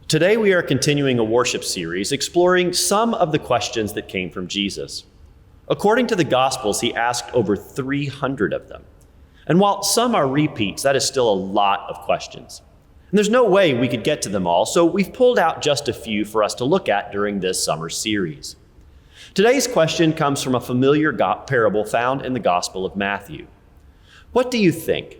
Today we are continuing a worship series exploring some of the questions that came from Jesus. According to the Gospels, he asked over 300 of them. And while some are repeats, that is still a lot of questions. And there's no way we could get to them all, so we've pulled out just a few for us to look at during this summer series. Today's question comes from a familiar parable found in the Gospel of Matthew. What do you think?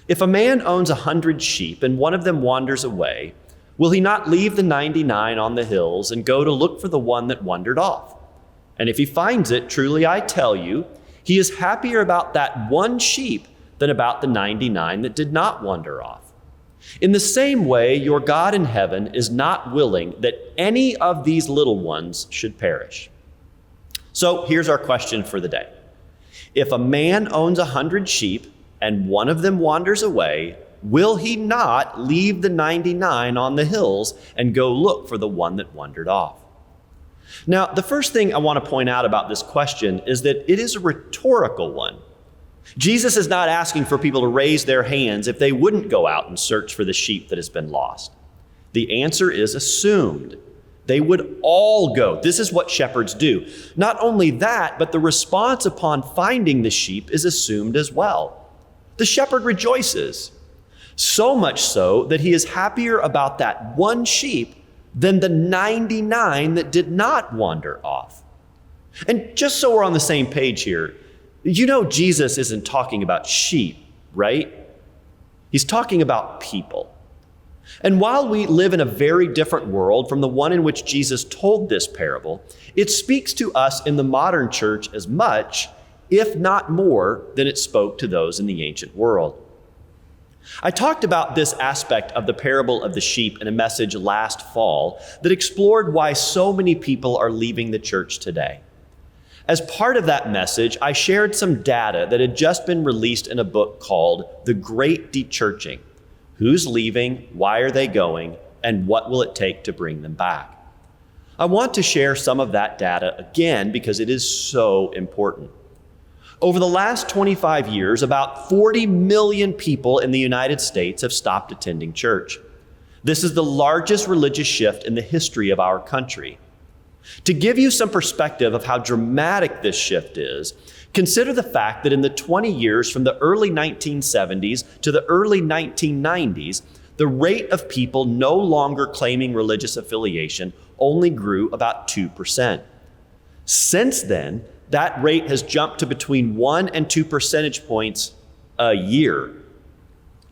If a man owns 100 sheep and one of them wanders away, will he not leave the 99 on the hills and go to look for the one that wandered off? And if he finds it, truly I tell you, he is happier about that one sheep than about the 99 that did not wander off. In the same way, your God in heaven is not willing that any of these little ones should perish. So here's our question for the day. If a man owns 100 sheep and one of them wanders away, will he not leave the 99 on the hills and go look for the one that wandered off? Now, the first thing I want to point out about this question is that it is a rhetorical one. Jesus is not asking for people to raise their hands if they wouldn't go out and search for the sheep that has been lost. The answer is assumed. They would all go. This is what shepherds do. Not only that, but the response upon finding the sheep is assumed as well. The shepherd rejoices. So much so that he is happier about that one sheep than the 99 that did not wander off. And just so we're on the same page here, you know Jesus isn't talking about sheep, right? He's talking about people. And while we live in a very different world from the one in which Jesus told this parable, it speaks to us in the modern church as much, if not more, than it spoke to those in the ancient world. I talked about this aspect of the parable of the sheep in a message last fall that explored why so many people are leaving the church today. As part of that message, I shared some data that had just been released in a book called The Great Dechurching. Who's leaving, why are they going, and what will it take to bring them back? I want to share some of that data again because it is so important. Over the last 25 years, about 40 million people in the United States have stopped attending church. This is the largest religious shift in the history of our country. To give you some perspective of how dramatic this shift is, consider the fact that in the 20 years from the early 1970s to the early 1990s, the rate of people no longer claiming religious affiliation only grew about 2%. Since then, that rate has jumped to between 1 and 2 percentage points a year.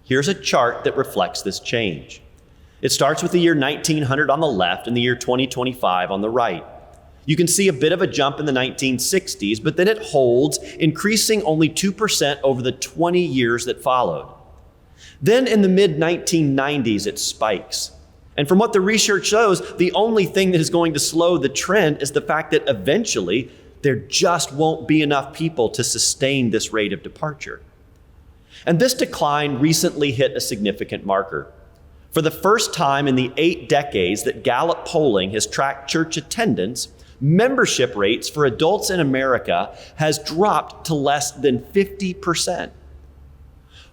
Here's a chart that reflects this change. It starts with the year 1900 on the left and the year 2025 on the right. You can see a bit of a jump in the 1960s, but then it holds, increasing only 2% over the 20 years that followed. Then in the mid-1990s, it spikes. And from what the research shows, the only thing that is going to slow the trend is the fact that eventually there just won't be enough people to sustain this rate of departure. And this decline recently hit a significant marker. For the first time in the 8 decades that Gallup polling has tracked church attendance, membership rates for adults in America has dropped to less than 50%.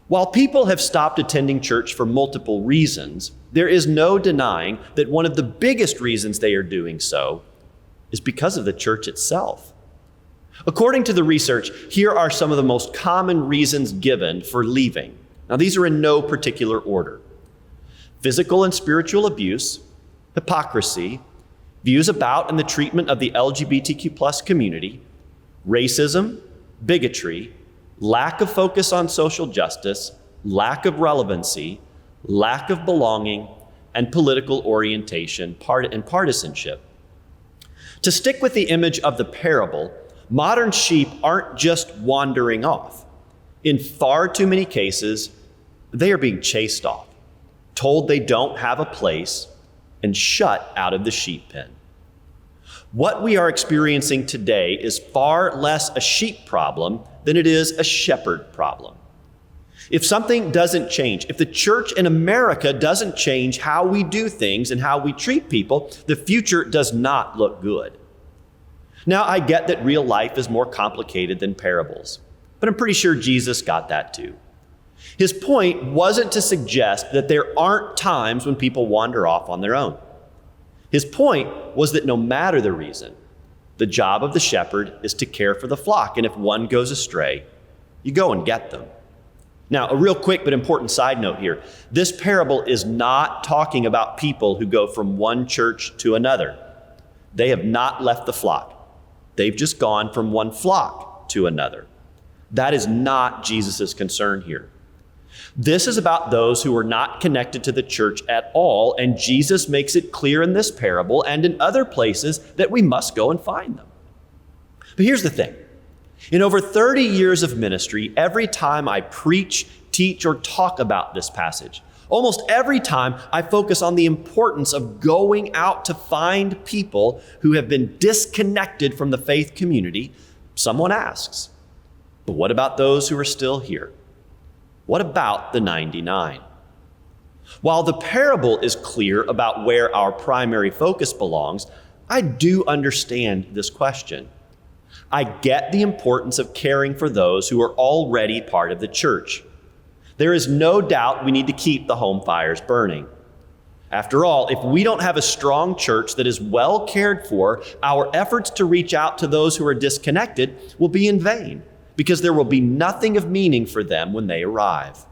While people have stopped attending church for multiple reasons, there is no denying that one of the biggest reasons they are doing so is because of the church itself. According to the research, here are some of the most common reasons given for leaving. Now, these are in no particular order. Physical and spiritual abuse, hypocrisy, views about and the treatment of the LGBTQ+ community, racism, bigotry, lack of focus on social justice, lack of relevancy, lack of belonging, and political orientation and partisanship. To stick with the image of the parable, modern sheep aren't just wandering off. In far too many cases, they are being chased off, told they don't have a place, and shut out of the sheep pen. What we are experiencing today is far less a sheep problem than it is a shepherd problem. If something doesn't change, if the church in America doesn't change how we do things and how we treat people, the future does not look good. Now, I get that real life is more complicated than parables, but I'm pretty sure Jesus got that too. His point wasn't to suggest that there aren't times when people wander off on their own. His point was that no matter the reason, the job of the shepherd is to care for the flock, and if one goes astray, you go and get them. Now, a real quick but important side note here. This parable is not talking about people who go from one church to another. They have not left the flock. They've just gone from one flock to another. That is not Jesus' concern here. This is about those who are not connected to the church at all, and Jesus makes it clear in this parable and in other places that we must go and find them. But here's the thing. In over 30 years of ministry, every time I preach, teach, or talk about this passage, almost every time I focus on the importance of going out to find people who have been disconnected from the faith community, someone asks, but what about those who are still here? What about the 99? While the parable is clear about where our primary focus belongs, I do understand this question. I get the importance of caring for those who are already part of the church. There is no doubt we need to keep the home fires burning. After all, if we don't have a strong church that is well cared for, our efforts to reach out to those who are disconnected will be in vain, because there will be nothing of meaning for them when they arrive.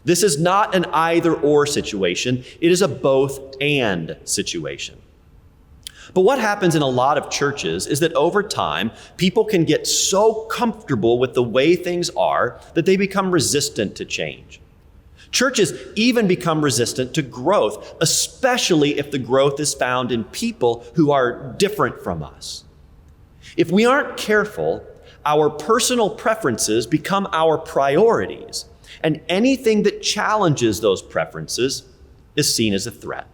This is not an either-or situation. It is a both-and situation. But what happens in a lot of churches is that over time, people can get so comfortable with the way things are that they become resistant to change. Churches even become resistant to growth, especially if the growth is found in people who are different from us. If we aren't careful, our personal preferences become our priorities, and anything that challenges those preferences is seen as a threat.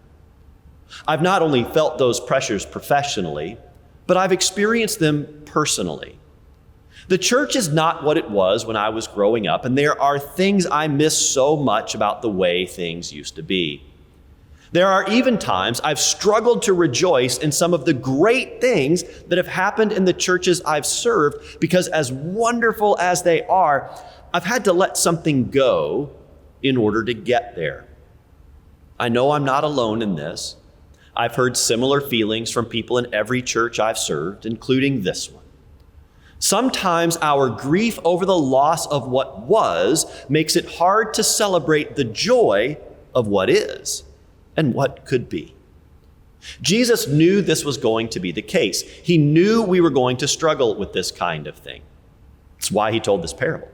I've not only felt those pressures professionally, but I've experienced them personally. The church is not what it was when I was growing up, and there are things I miss so much about the way things used to be. There are even times I've struggled to rejoice in some of the great things that have happened in the churches I've served, because as wonderful as they are, I've had to let something go in order to get there. I know I'm not alone in this. I've heard similar feelings from people in every church I've served, including this one. Sometimes our grief over the loss of what was makes it hard to celebrate the joy of what is and what could be. Jesus knew this was going to be the case. He knew we were going to struggle with this kind of thing. That's why he told this parable.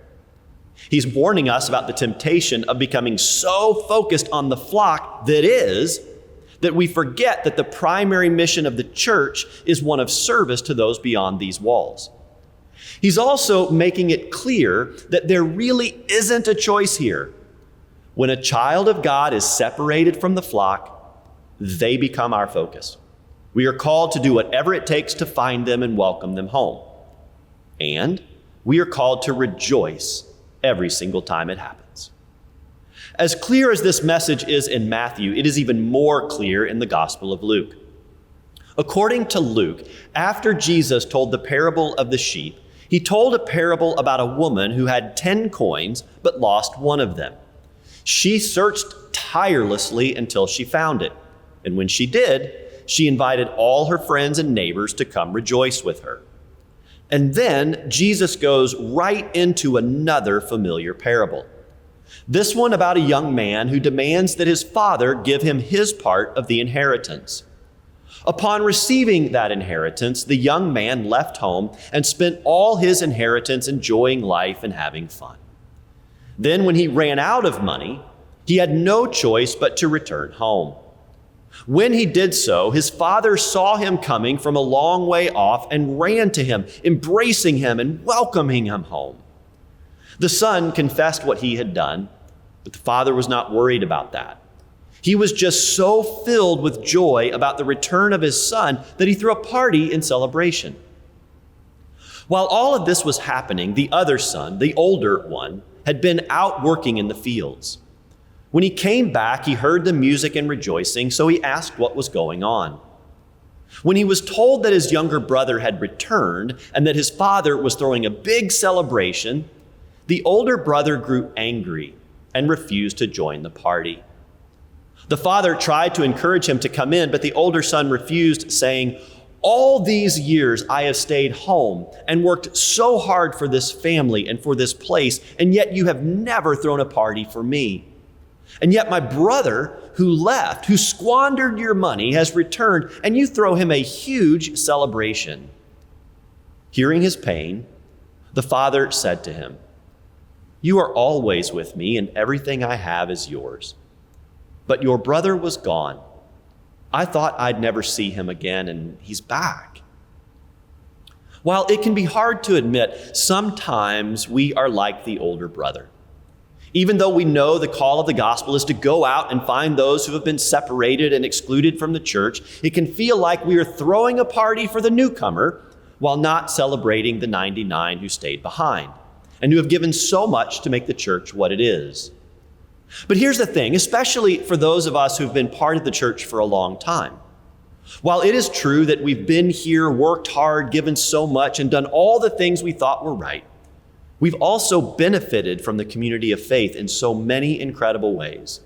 He's warning us about the temptation of becoming so focused on the flock that we forget that the primary mission of the church is one of service to those beyond these walls. He's also making it clear that there really isn't a choice here. When a child of God is separated from the flock, they become our focus. We are called to do whatever it takes to find them and welcome them home. And we are called to rejoice every single time it happens. As clear as this message is in Matthew, it is even more clear in the Gospel of Luke. According to Luke, after Jesus told the parable of the sheep, he told a parable about a woman who had 10 coins but lost one of them. She searched tirelessly until she found it, and when she did, she invited all her friends and neighbors to come rejoice with her. And then Jesus goes right into another familiar parable. This one about a young man who demands that his father give him his part of the inheritance. Upon receiving that inheritance, the young man left home and spent all his inheritance enjoying life and having fun. Then when he ran out of money, he had no choice but to return home. When he did so, his father saw him coming from a long way off and ran to him, embracing him and welcoming him home. The son confessed what he had done, but the father was not worried about that. He was just so filled with joy about the return of his son that he threw a party in celebration. While all of this was happening, the other son, the older one, had been out working in the fields. When he came back, he heard the music and rejoicing, so he asked what was going on. When he was told that his younger brother had returned and that his father was throwing a big celebration, the older brother grew angry and refused to join the party. The father tried to encourage him to come in, but the older son refused, saying, "All these years I have stayed home and worked so hard for this family and for this place, and yet you have never thrown a party for me. And yet my brother who left, who squandered your money, has returned, and you throw him a huge celebration." Hearing his pain, the father said to him, "You are always with me, and everything I have is yours. But your brother was gone. I thought I'd never see him again, and he's back." While it can be hard to admit, sometimes we are like the older brother. Even though we know the call of the gospel is to go out and find those who have been separated and excluded from the church, it can feel like we are throwing a party for the newcomer while not celebrating the 99 who stayed behind and who have given so much to make the church what it is. But here's the thing, especially for those of us who've been part of the church for a long time. While it is true that we've been here, worked hard, given so much, and done all the things we thought were right, we've also benefited from the community of faith in so many incredible ways.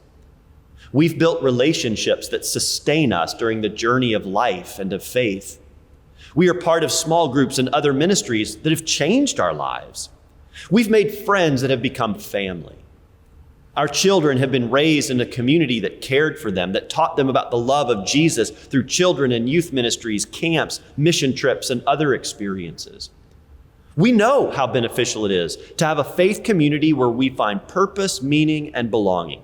We've built relationships that sustain us during the journey of life and of faith. We are part of small groups and other ministries that have changed our lives. We've made friends that have become family. Our children have been raised in a community that cared for them, that taught them about the love of Jesus through children and youth ministries, camps, mission trips, and other experiences. We know how beneficial it is to have a faith community where we find purpose, meaning, and belonging.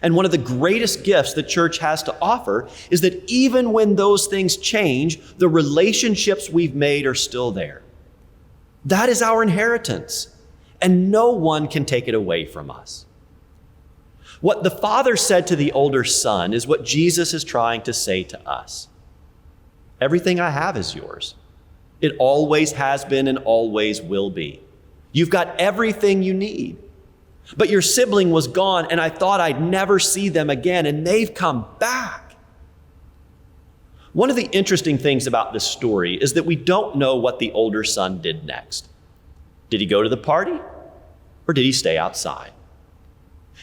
And one of the greatest gifts the church has to offer is that even when those things change, the relationships we've made are still there. That is our inheritance, and no one can take it away from us. What the father said to the older son is what Jesus is trying to say to us. Everything I have is yours. It always has been and always will be. You've got everything you need. But your sibling was gone, and I thought I'd never see them again, and they've come back. One of the interesting things about this story is that we don't know what the older son did next. Did he go to the party, or did he stay outside?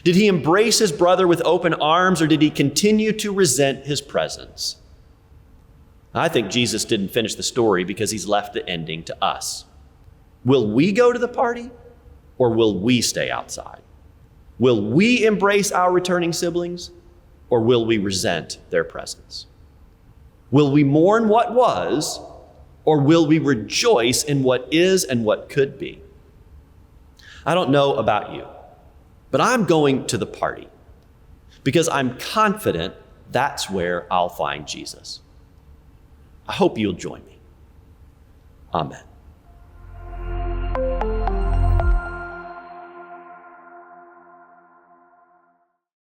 Did he embrace his brother with open arms, or did he continue to resent his presence? I think Jesus didn't finish the story because he's left the ending to us. Will we go to the party, or will we stay outside? Will we embrace our returning siblings, or will we resent their presence? Will we mourn what was, or will we rejoice in what is and what could be? I don't know about you, but I'm going to the party because I'm confident that's where I'll find Jesus. I hope you'll join me. Amen.